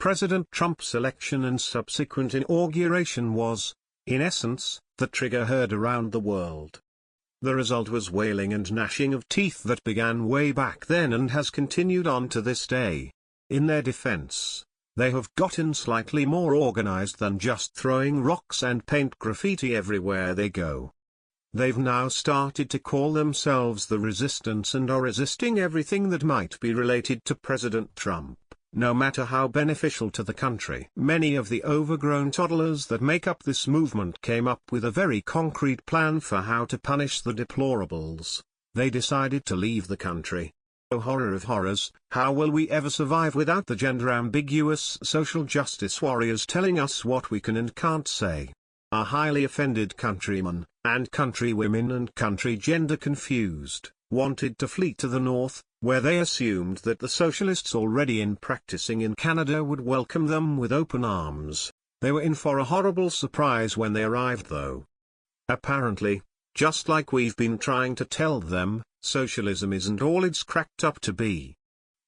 President Trump's election and subsequent inauguration was, in essence, the trigger heard around the world. The result was wailing and gnashing of teeth that began way back then and has continued on to this day. In their defense, they have gotten slightly more organized than just throwing rocks and paint graffiti everywhere they go. They've now started to call themselves the Resistance and are resisting everything that might be related to President Trump, no matter how beneficial to the country. Many of the overgrown toddlers that make up this movement came up with a very concrete plan for how to punish the deplorables. They decided to leave the country. Oh horror of horrors, how will we ever survive without the gender-ambiguous social justice warriors telling us what we can and can't say? Our highly offended countrymen, and countrywomen and country gender confused, wanted to flee to the north, where they assumed that the socialists already in practicing in Canada would welcome them with open arms. They were in for a horrible surprise when they arrived though. Apparently, just like we've been trying to tell them, socialism isn't all it's cracked up to be.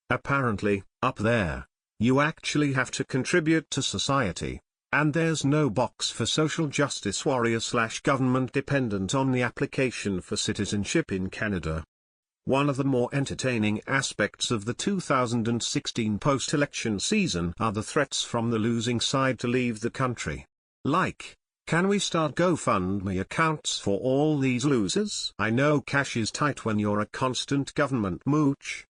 Apparently, up there, you actually have to contribute to society. And there's no box for social justice warrior/government dependent on the application for citizenship in Canada. One of the more entertaining aspects of the 2016 post-election season are the threats from the losing side to leave the country. Like, can we start GoFundMe accounts for all these losers? I know cash is tight when you're a constant government mooch.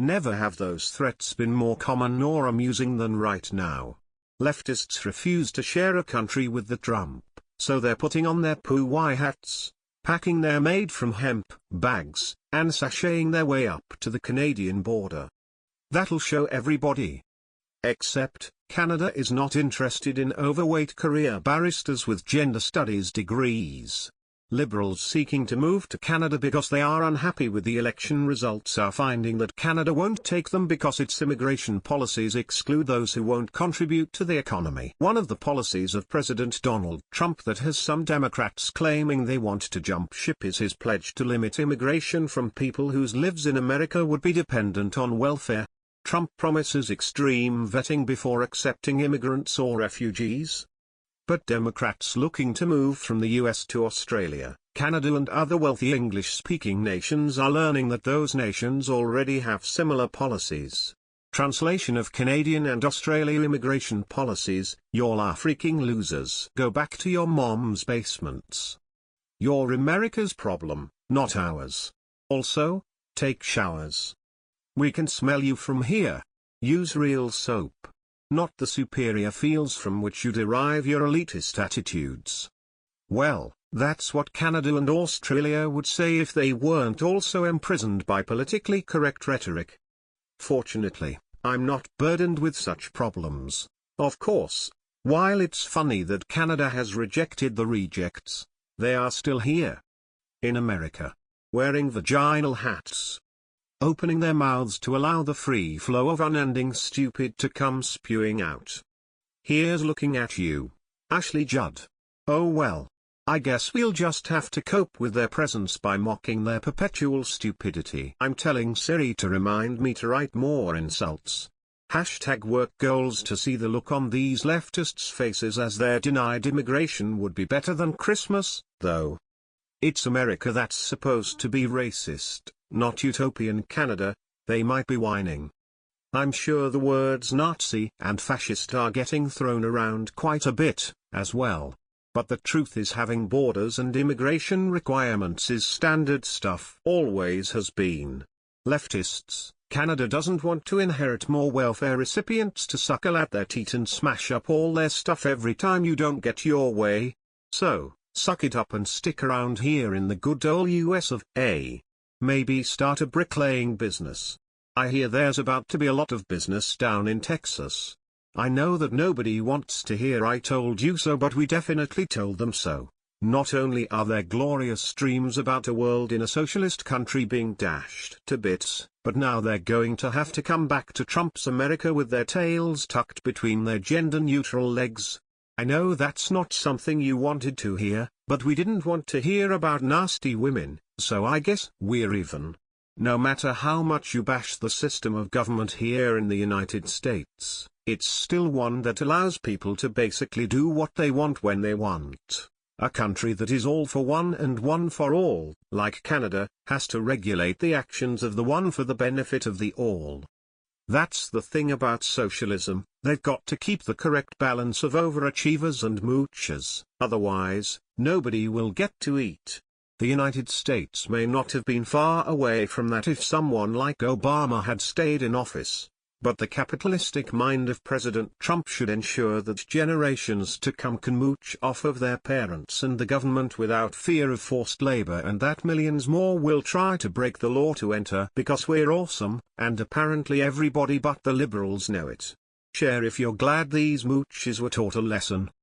Never have those threats been more common or amusing than right now. Leftists refuse to share a country with the Trump, so they're putting on their poo-why hats, packing their made-from-hemp bags, and sashaying their way up to the Canadian border. That'll show everybody. Except, Canada is not interested in overweight career barristers with gender studies degrees. Liberals seeking to move to Canada because they are unhappy with the election results are finding that Canada won't take them because its immigration policies exclude those who won't contribute to the economy. One of the policies of President Donald Trump that has some Democrats claiming they want to jump ship is his pledge to limit immigration from people whose lives in America would be dependent on welfare. Trump promises extreme vetting before accepting immigrants or refugees. But Democrats looking to move from the US to Australia, Canada and other wealthy English-speaking nations are learning that those nations already have similar policies. Translation of Canadian and Australian immigration policies: y'all are freaking losers. Go back to your mom's basements. You're America's problem, not ours. Also, take showers. We can smell you from here. Use real soap. Not the superior feels from which you derive your elitist attitudes. Well, that's what Canada and Australia would say if they weren't also imprisoned by politically correct rhetoric. Fortunately, I'm not burdened with such problems. Of course, while it's funny that Canada has rejected the rejects, they are still here. In America. Wearing vaginal hats. Opening their mouths to allow the free flow of unending stupid to come spewing out. Here's looking at you, Ashley Judd. Oh well. I guess we'll just have to cope with their presence by mocking their perpetual stupidity. I'm telling Siri to remind me to write more insults. #work goals to see the look on these leftists' faces as they're denied immigration would be better than Christmas, though. It's America that's supposed to be racist, not utopian Canada, they might be whining. I'm sure the words Nazi and fascist are getting thrown around quite a bit, as well. But the truth is having borders and immigration requirements is standard stuff. Always has been. Leftists, Canada doesn't want to inherit more welfare recipients to suckle at their teat and smash up all their stuff every time you don't get your way. So, suck it up and stick around here in the good old US of A. Maybe start a bricklaying business. I hear there's about to be a lot of business down in Texas. I know that nobody wants to hear I told you so, but we definitely told them so. Not only are there glorious dreams about a world in a socialist country being dashed to bits, but now they're going to have to come back to Trump's America with their tails tucked between their gender-neutral legs. I know that's not something you wanted to hear, but we didn't want to hear about nasty women, so I guess we're even. No matter how much you bash the system of government here in the United States, it's still one that allows people to basically do what they want when they want. A country that is all for one and one for all, like Canada, has to regulate the actions of the one for the benefit of the all. That's the thing about socialism, they've got to keep the correct balance of overachievers and moochers, otherwise, nobody will get to eat. The United States may not have been far away from that if someone like Obama had stayed in office. But the capitalistic mind of President Trump should ensure that generations to come can mooch off of their parents and the government without fear of forced labor, and that millions more will try to break the law to enter because we're awesome, and apparently everybody but the liberals know it. Share if you're glad these mooches were taught a lesson.